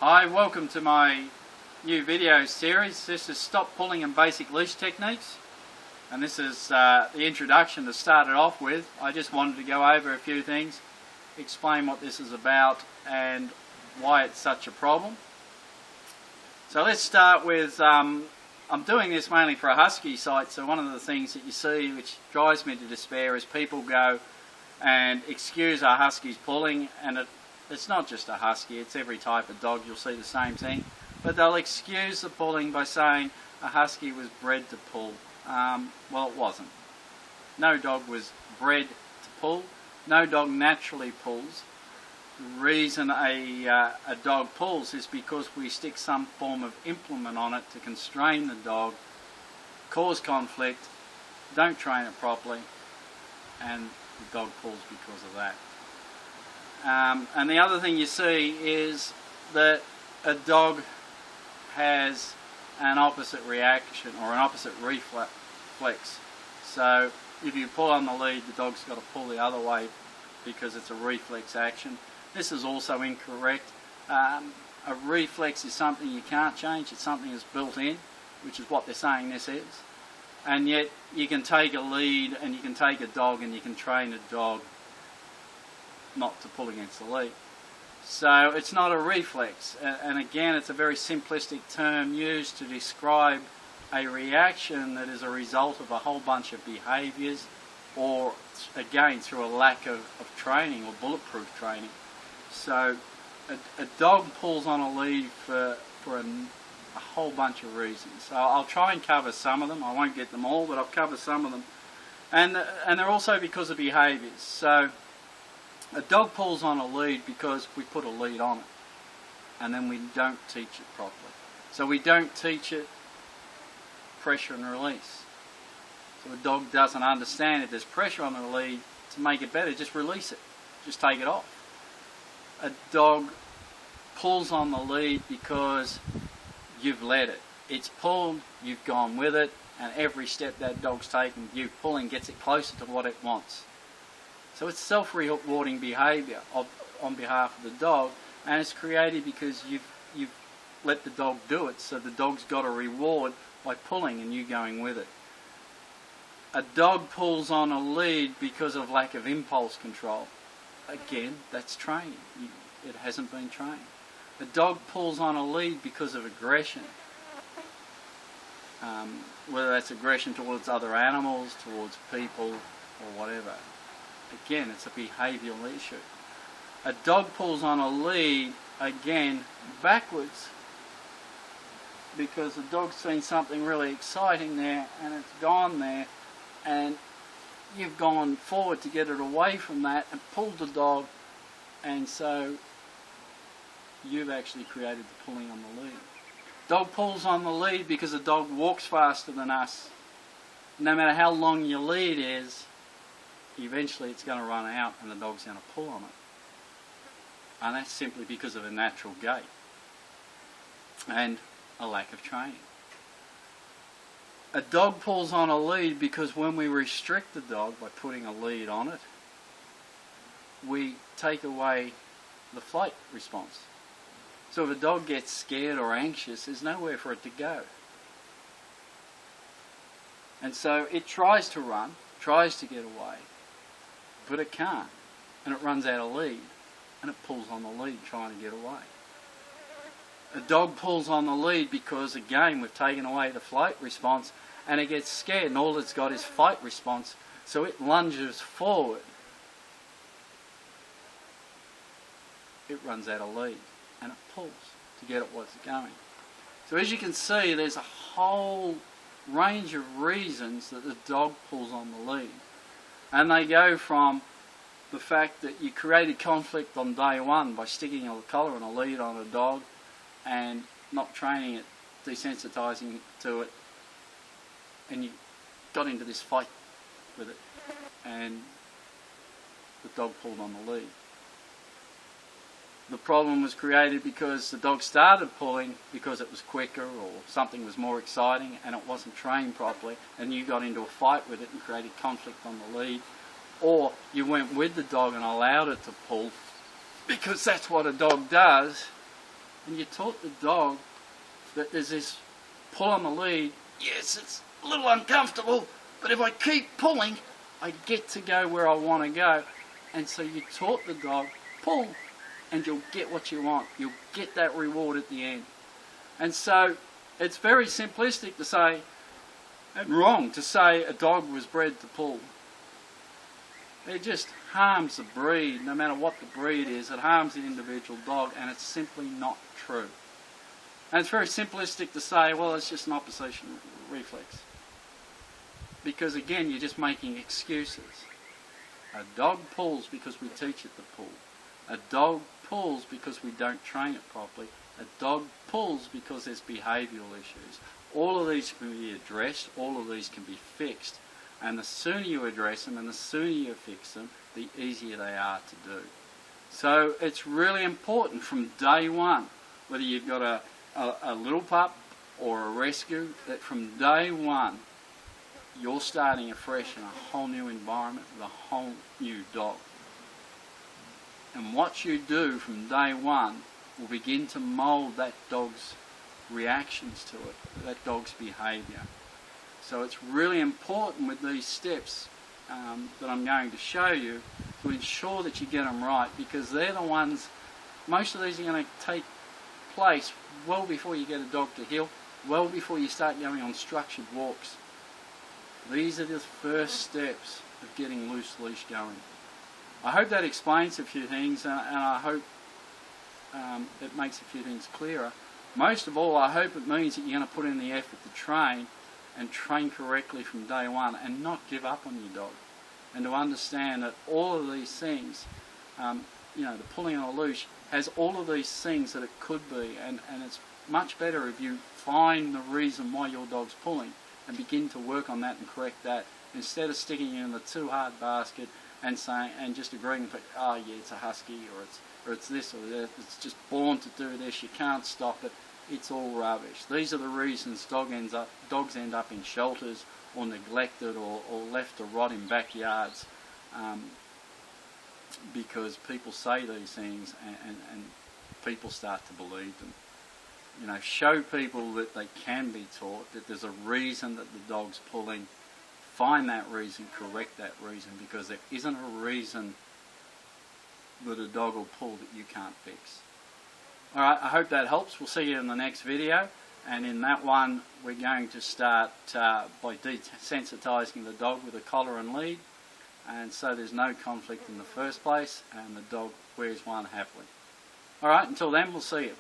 Hi, welcome to my new video series. This is Stop Pulling and Basic Leash Techniques, and this is the introduction to start it off with. I just wanted to go over a few things, explain what this is about and why it's such a problem. So let's start with, I'm doing this mainly for a husky site, so one of the things that you see which drives me to despair is people go and excuse our huskies pulling, and it's not just a husky, it's every type of dog, you'll see the same thing. But they'll excuse the pulling by saying a husky was bred to pull. Well, it wasn't. No dog was bred to pull. No dog naturally pulls. The reason a dog pulls is because we stick some form of implement on it to constrain the dog, cause conflict, don't train it properly, and the dog pulls because of that. And the other thing you see is that a dog has an opposite reaction or an opposite reflex. So if you pull on the lead, the dog's got to pull the other way because it's a reflex action. This is also incorrect. A reflex is something you can't change, it's something that's built in, which is what they're saying this is. And yet you can take a lead and you can take a dog and you can train a dog not to pull against the lead. So it's not a reflex, and again it's a very simplistic term used to describe a reaction that is a result of a whole bunch of behaviours, or again through a lack of training or bulletproof training. So a dog pulls on a lead for a whole bunch of reasons. So I'll try and cover some of them. I won't get them all, but I'll cover some of them. And they're also because of behaviours. So a dog pulls on a lead because we put a lead on it, and then we don't teach it properly. So we don't teach it pressure and release. So the dog doesn't understand if there's pressure on the lead, to make it better, just release it. Just take it off. A dog pulls on the lead because you've let it. It's pulled, you've gone with it, and every step that dog's taken, you pulling gets it closer to what it wants. So it's self-rewarding behaviour on behalf of the dog, and it's created because you've let the dog do it, so the dog's got a reward by pulling and you going with it. A dog pulls on a lead because of lack of impulse control. Again, that's training. It hasn't been trained. A dog pulls on a lead because of aggression, whether that's aggression towards other animals, towards people, or whatever. Again, it's a behavioural issue. A dog pulls on a lead, again, backwards, because the dog's seen something really exciting there and it's gone there, and you've gone forward to get it away from that and pulled the dog, and so you've actually created the pulling on the lead. Dog pulls on the lead because the dog walks faster than us. No matter how long your lead is, eventually it's going to run out and the dog's going to pull on it. And that's simply because of a natural gait and a lack of training. A dog pulls on a lead because when we restrict the dog by putting a lead on it, we take away the flight response. So if a dog gets scared or anxious, there's nowhere for it to go. And so it tries to run, tries to get away, but it can't, and it runs out of lead, and it pulls on the lead trying to get away. A dog pulls on the lead because, again, we've taken away the flight response, and it gets scared, and all it's got is fight response, so it lunges forward. It runs out of lead, and it pulls to get at what's going. So as you can see, there's a whole range of reasons that the dog pulls on the lead. And they go from the fact that you created conflict on day one by sticking a collar and a lead on a dog and not training it, desensitizing it to it, and you got into this fight with it, and the dog pulled on the lead. The problem was created because the dog started pulling because it was quicker or something was more exciting and it wasn't trained properly, and you got into a fight with it and created conflict on the lead. Or you went with the dog and allowed it to pull because that's what a dog does, and you taught the dog that there's this pull on the lead. Yes, it's a little uncomfortable, but if I keep pulling, I get to go where I want to go. And so you taught the dog, pull, and you'll get what you want. You'll get that reward at the end. And so it's very simplistic to say, and wrong to say a dog was bred to pull. It just harms the breed, no matter what the breed is. It harms the individual dog, and it's simply not true. And it's very simplistic to say, well, it's just an opposition reflex. Because again, you're just making excuses. A dog pulls because we teach it to pull. A dog pulls because we don't train it properly. A dog pulls because there's behavioural issues. All of these can be addressed, all of these can be fixed. And the sooner you address them and the sooner you fix them, the easier they are to do. So it's really important from day one, whether you've got a little pup or a rescue, that from day one you're starting afresh in a whole new environment with a whole new dog. And what you do from day one will begin to mould that dog's reactions to it, that dog's behaviour. So it's really important with these steps that I'm going to show you to ensure that you get them right, because they're the ones, most of these are going to take place well before you get a dog to heel, well before you start going on structured walks. These are the first steps of getting loose leash going. I hope that explains a few things, and I hope it makes a few things clearer. Most of all, I hope it means that you're going to put in the effort to train, and train correctly from day one, and not give up on your dog. And to understand that all of these things, the pulling on a leash has all of these things that it could be, and it's much better if you find the reason why your dog's pulling and begin to work on that and correct that, instead of sticking it in the too hard basket and saying, and just agreeing with, oh yeah, it's a husky, or it's this or that, it's just born to do this, you can't stop it. It's all rubbish. These are the reasons dogs end up in shelters, or neglected, or left to rot in backyards, because people say these things and people start to believe them. Show people that they can be taught, that there's a reason that the dog's pulling. Find that reason, correct that reason, because there isn't a reason that a dog will pull that you can't fix. Alright, I hope that helps. We'll see you in the next video, and in that one we're going to start by desensitising the dog with a collar and lead, and so there's no conflict in the first place, and the dog wears one happily. Alright, until then, we'll see you.